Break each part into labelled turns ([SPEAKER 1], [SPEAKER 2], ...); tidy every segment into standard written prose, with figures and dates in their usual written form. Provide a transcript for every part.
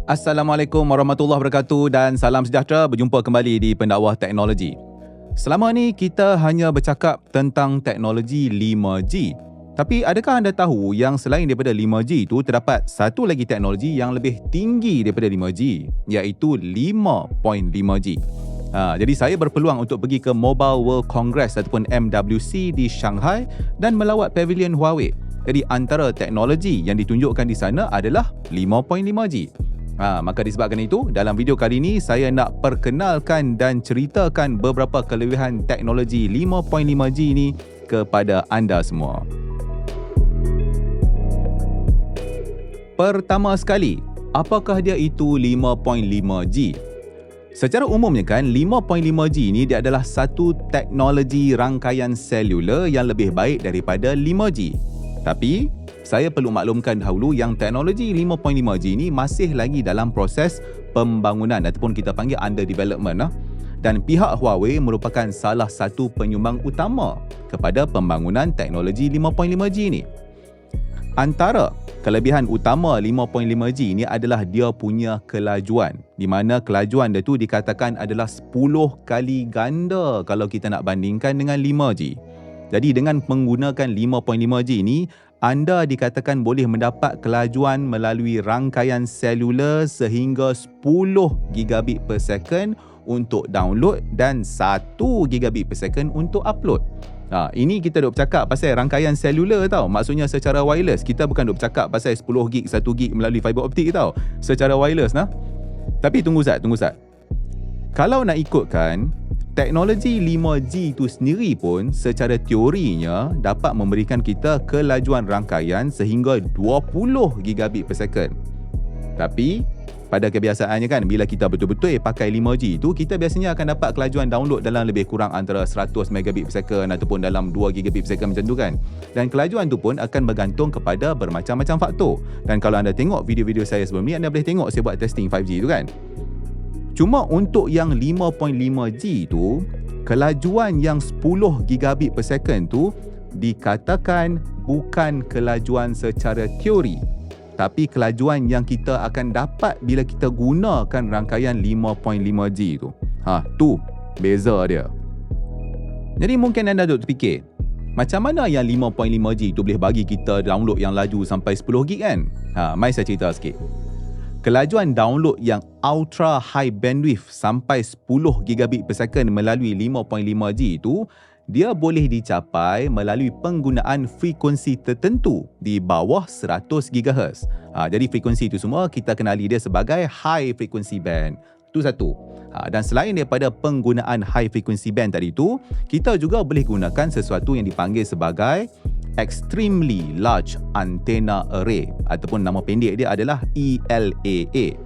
[SPEAKER 1] Assalamualaikum warahmatullahi wabarakatuh dan salam sejahtera, berjumpa kembali di Pendakwah Teknologi. Selama ni kita hanya bercakap tentang teknologi 5G. Tapi adakah anda tahu yang selain daripada 5G itu terdapat satu lagi teknologi yang lebih tinggi daripada 5G, iaitu 5.5G. Jadi saya berpeluang untuk pergi ke Mobile World Congress ataupun MWC di Shanghai dan melawat pavilion Huawei. Jadi antara teknologi yang ditunjukkan di sana adalah 5.5G. Maka disebabkan itu, dalam video kali ini saya nak perkenalkan dan ceritakan beberapa kelebihan teknologi 5.5G ini kepada anda semua. Pertama sekali, apakah dia itu 5.5G? Secara umumnya kan, 5.5G ini dia adalah satu teknologi rangkaian selular yang lebih baik daripada 5G. Tapi saya perlu maklumkan dahulu yang teknologi 5.5G ini masih lagi dalam proses pembangunan ataupun kita panggil under development. Dan pihak Huawei merupakan salah satu penyumbang utama kepada pembangunan teknologi 5.5G ini. Antara kelebihan utama 5.5G ini adalah dia punya kelajuan, di mana kelajuan dia tu dikatakan adalah 10 kali ganda kalau kita nak bandingkan dengan 5G. Jadi dengan menggunakan 5.5G ini, anda dikatakan boleh mendapat kelajuan melalui rangkaian selular sehingga 10 gigabit per second untuk download dan 1 gigabit per second untuk upload. Ini kita duk bercakap pasal rangkaian selular tau. Maksudnya secara wireless. Kita bukan duk bercakap pasal 10 gig, 1 gig melalui fiber optik tau. Secara wireless Tapi tunggu Zat. Kalau nak ikutkan, teknologi 5G itu sendiri pun secara teorinya dapat memberikan kita kelajuan rangkaian sehingga 20 gigabit per second. Tapi pada kebiasaannya kan, bila kita betul-betul pakai 5G itu, kita biasanya akan dapat kelajuan download dalam lebih kurang antara 100 megabit per second ataupun dalam 2 gigabit per second macam tu kan. Dan kelajuan tu pun akan bergantung kepada bermacam-macam faktor. Dan kalau anda tengok video-video saya sebelum ni, anda boleh tengok saya buat testing 5G tu kan. Cuma untuk yang 5.5G tu, kelajuan yang 10 gigabit per second tu dikatakan bukan kelajuan secara teori, tapi kelajuan yang kita akan dapat bila kita gunakan rangkaian 5.5G tu. Tu beza dia. Jadi mungkin anda duk terfikir, macam mana yang 5.5G tu boleh bagi kita download yang laju sampai 10 gig kan? Mari saya cerita sikit. Kelajuan download yang ultra high bandwidth sampai 10 gigabit per second melalui 5.5G itu, dia boleh dicapai melalui penggunaan frekuensi tertentu di bawah 100 GHz. Jadi frekuensi itu semua kita kenali dia sebagai high frequency band. Itu satu. Dan selain daripada penggunaan high frequency band tadi itu, kita juga boleh gunakan sesuatu yang dipanggil sebagai Extremely Large Antenna Array ataupun nama pendek dia adalah ELAA.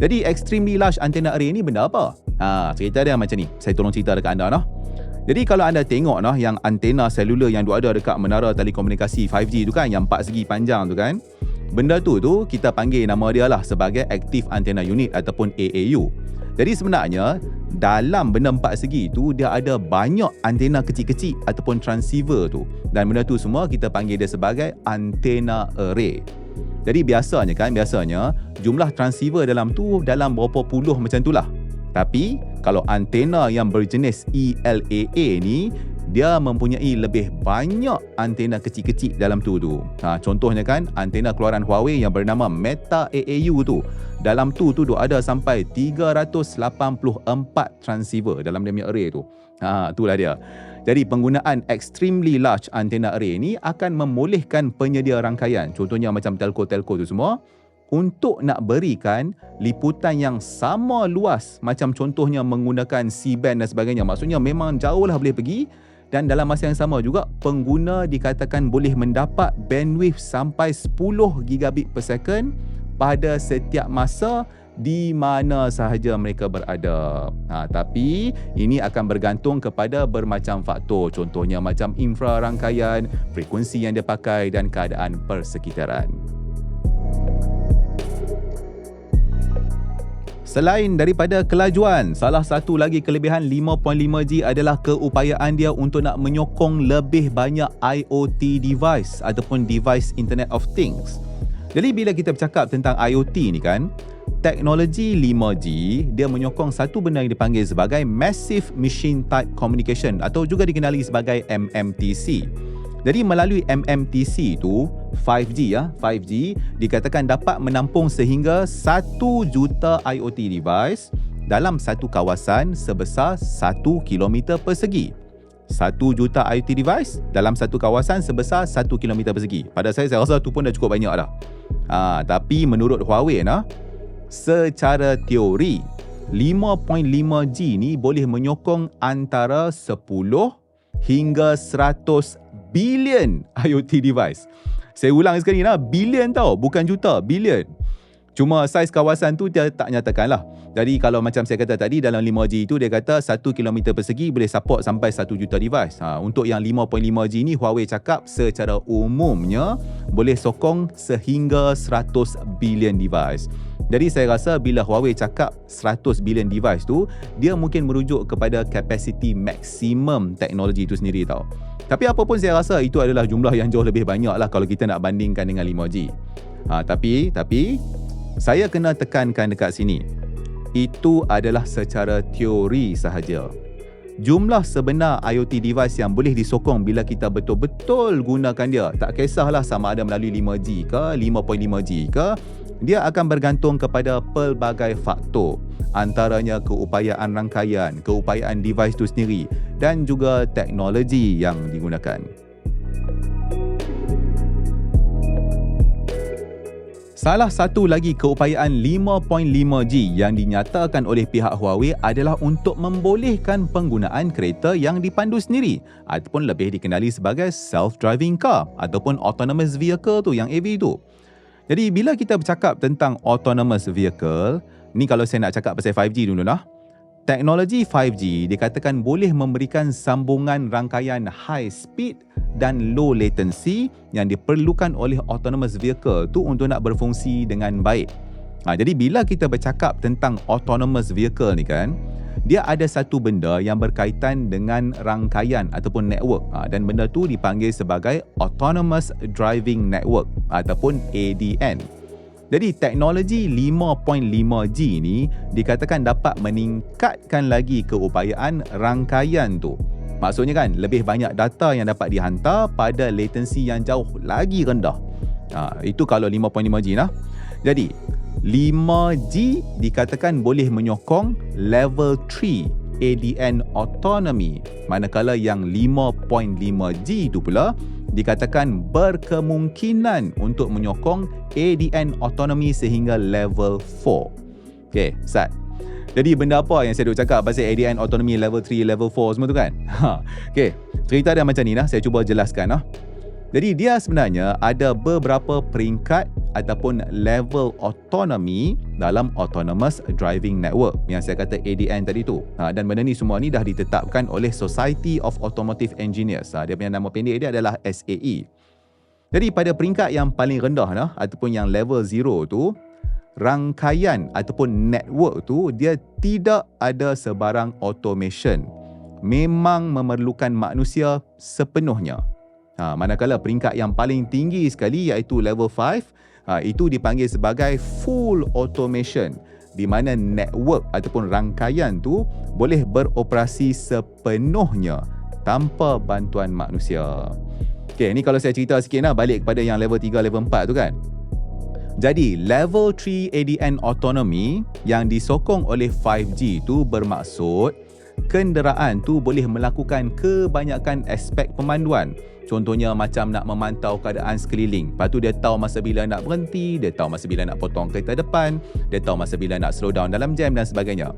[SPEAKER 1] Jadi Extremely Large Antenna Array ni benda apa? Cerita dia macam ni. Saya tolong cerita dekat anda Jadi kalau anda tengok yang antena selular yang ada dekat menara telekomunikasi 5G tu kan, yang 4 segi panjang tu kan, benda tu kita panggil nama dia lah sebagai Active Antenna Unit ataupun AAU. Jadi sebenarnya dalam benda 4 segi itu dia ada banyak antena kecil-kecil ataupun transceiver tu. Dan benda tu semua kita panggil dia sebagai antena array. Jadi biasanya jumlah transceiver dalam tu dalam berapa puluh macam tu lah. Tapi kalau antena yang berjenis ELAA ni, dia mempunyai lebih banyak antena kecil-kecil dalam tu. Contohnya kan, antena keluaran Huawei yang bernama Meta AAU tu. Dalam tu ada sampai 384 transceiver dalam dia punya array tu. Itulah dia. Jadi penggunaan Extremely Large Antenna Array ni akan membolehkan penyedia rangkaian, contohnya macam telco-telco tu semua, untuk nak berikan liputan yang sama luas macam contohnya menggunakan C-band dan sebagainya. Maksudnya memang jauh lah boleh pergi, dan dalam masa yang sama juga pengguna dikatakan boleh mendapat bandwidth sampai 10 gigabit per second pada setiap masa di mana sahaja mereka berada. Tapi ini akan bergantung kepada bermacam faktor, contohnya macam infra rangkaian, frekuensi yang dia pakai dan keadaan persekitaran. Selain daripada kelajuan, salah satu lagi kelebihan 5.5G adalah keupayaan dia untuk nak menyokong lebih banyak IoT device ataupun device Internet of Things. Jadi bila kita bercakap tentang IoT ni kan, teknologi 5G, dia menyokong satu benda yang dipanggil sebagai Massive Machine Type Communication atau juga dikenali sebagai MMTC. Jadi melalui MMTC itu 5G dikatakan dapat menampung sehingga 1 juta IoT device dalam satu kawasan sebesar 1 kilometer persegi. 1 juta IoT device dalam satu kawasan sebesar 1 kilometer persegi. Pada saya rasa itu pun dah cukup banyak dah. Tapi menurut Huawei secara teori 5.5G ni boleh menyokong antara 10 hingga 100 bilion IoT device. Saya ulang sekali bilion tau, bukan juta, bilion. Cuma saiz kawasan tu dia tak nyatakan lah. Jadi kalau macam saya kata tadi, dalam 5G itu dia kata 1 km persegi boleh support sampai 1 juta device. Untuk yang 5.5G ni, Huawei cakap secara umumnya boleh sokong sehingga 100 bilion device. Jadi saya rasa bila Huawei cakap 100 bilion device tu, dia mungkin merujuk kepada capacity maksimum teknologi itu sendiri tau. Tapi apa pun saya rasa itu adalah jumlah yang jauh lebih banyak lah kalau kita nak bandingkan dengan 5G. Tapi saya kena tekankan dekat sini. Itu adalah secara teori sahaja. Jumlah sebenar IoT device yang boleh disokong bila kita betul-betul gunakan dia, tak kisahlah sama ada melalui 5G ke 5.5G ke, dia akan bergantung kepada pelbagai faktor. Antaranya keupayaan rangkaian, keupayaan device itu sendiri dan juga teknologi yang digunakan. Salah satu lagi keupayaan 5.5G yang dinyatakan oleh pihak Huawei adalah untuk membolehkan penggunaan kereta yang dipandu sendiri ataupun lebih dikenali sebagai self-driving car ataupun autonomous vehicle tu, yang AV tu. Jadi bila kita bercakap tentang autonomous vehicle, ni kalau saya nak cakap pasal 5G dulu lah. Teknologi 5G dikatakan boleh memberikan sambungan rangkaian high speed dan low latency yang diperlukan oleh autonomous vehicle tu untuk nak berfungsi dengan baik. Jadi bila kita bercakap tentang autonomous vehicle ni kan, dia ada satu benda yang berkaitan dengan rangkaian ataupun network, dan benda tu dipanggil sebagai Autonomous Driving Network ataupun ADN. Jadi teknologi 5.5G ni dikatakan dapat meningkatkan lagi keupayaan rangkaian tu. Maksudnya kan, lebih banyak data yang dapat dihantar pada latency yang jauh lagi rendah. Itu kalau 5.5G lah. Jadi 5G dikatakan boleh menyokong level 3 ADN autonomy, manakala yang 5.5G tu pula dikatakan berkemungkinan untuk menyokong ADN autonomy sehingga level 4. Okey, Sat. Jadi benda apa yang saya duk cakap pasal ADN autonomy level 3, level 4 semua tu kan? Okey, cerita dia macam ni lah, saya cuba jelaskan lah. Jadi dia sebenarnya ada beberapa peringkat ataupun level autonomy dalam autonomous driving network yang saya kata ADN tadi tu. Dan benda ni semua ni dah ditetapkan oleh Society of Automotive Engineers. Dia punya nama pendek dia adalah SAE. Jadi pada peringkat yang paling rendah ataupun yang level 0 tu, rangkaian ataupun network tu dia tidak ada sebarang automation. Memang memerlukan manusia sepenuhnya. Manakala peringkat yang paling tinggi sekali iaitu level 5, itu dipanggil sebagai full automation, di mana network ataupun rangkaian tu boleh beroperasi sepenuhnya tanpa bantuan manusia. Okey, ni kalau saya cerita sikit balik kepada yang level 3, level 4 tu kan. Jadi level 3 ADN autonomy yang disokong oleh 5G tu bermaksud kenderaan tu boleh melakukan kebanyakan aspek pemanduan. Contohnya macam nak memantau keadaan sekeliling. Lepas tu dia tahu masa bila nak berhenti, dia tahu masa bila nak potong kereta depan, dia tahu masa bila nak slow down dalam jam dan sebagainya.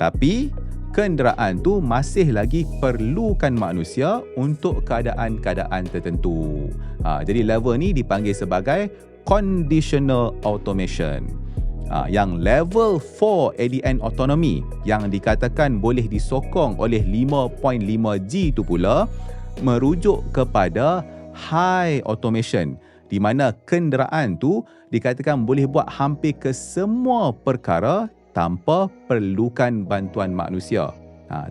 [SPEAKER 1] Tapi kenderaan tu masih lagi perlukan manusia untuk keadaan-keadaan tertentu. Jadi level ni dipanggil sebagai conditional automation. Yang level 4 ADN autonomy yang dikatakan boleh disokong oleh 5.5G tu pula merujuk kepada high automation, di mana kenderaan tu dikatakan boleh buat hampir ke semua perkara tanpa perlukan bantuan manusia.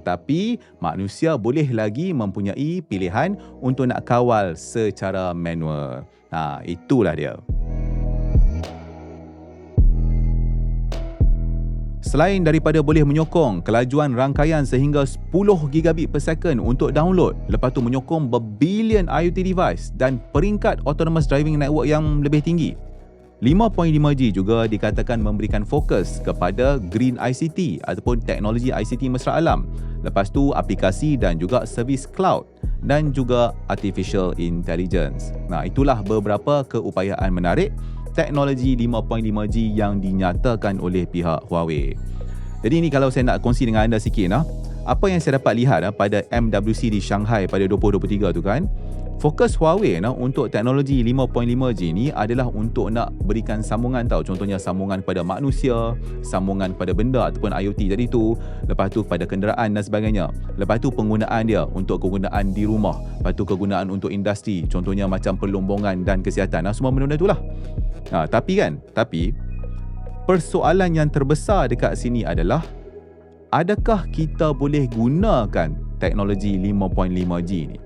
[SPEAKER 1] Tapi manusia boleh lagi mempunyai pilihan untuk nak kawal secara manual. Itulah dia. selain daripada boleh menyokong kelajuan rangkaian sehingga 10 gigabit per second untuk download, lepas tu menyokong berbilion IoT device dan peringkat autonomous driving network yang lebih tinggi, 5.5G juga dikatakan memberikan fokus kepada Green ICT ataupun teknologi ICT mesra alam. Lepas tu aplikasi dan juga servis cloud dan juga artificial intelligence. Nah, itulah beberapa keupayaan menarik teknologi 5.5G yang dinyatakan oleh pihak Huawei. Jadi ini kalau saya nak kongsi dengan anda sikit, apa yang saya dapat lihat pada MWC di Shanghai pada 2023 tu kan, fokus Huawei untuk teknologi 5.5G ni adalah untuk nak berikan sambungan contohnya sambungan kepada manusia, sambungan kepada benda ataupun IoT tadi tu, lepas tu kepada kenderaan dan sebagainya. Lepas tu penggunaan dia untuk kegunaan di rumah, lepas tu kegunaan untuk industri, contohnya macam perlombongan dan kesihatan, semua benda-benda itulah. Tapi persoalan yang terbesar dekat sini adalah adakah kita boleh gunakan teknologi 5.5G ni?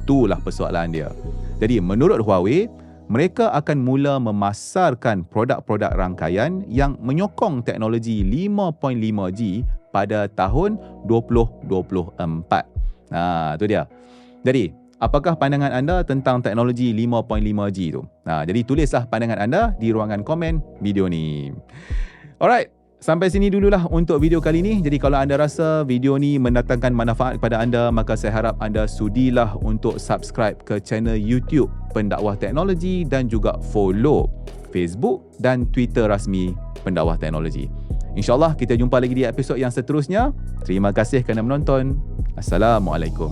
[SPEAKER 1] Itulah persoalan dia. Jadi menurut Huawei, mereka akan mula memasarkan produk-produk rangkaian yang menyokong teknologi 5.5G pada tahun 2024. Itu dia. Jadi, apakah pandangan anda tentang teknologi 5.5G tu? Jadi tulislah pandangan anda di ruangan komen video ni. Alright, sampai sini dululah untuk video kali ni. Jadi kalau anda rasa video ni mendatangkan manfaat kepada anda, maka saya harap anda sudilah untuk subscribe ke channel YouTube Pendakwah Teknologi dan juga follow Facebook dan Twitter rasmi Pendakwah Teknologi. InsyaAllah kita jumpa lagi di episod yang seterusnya. Terima kasih kerana menonton. Assalamualaikum.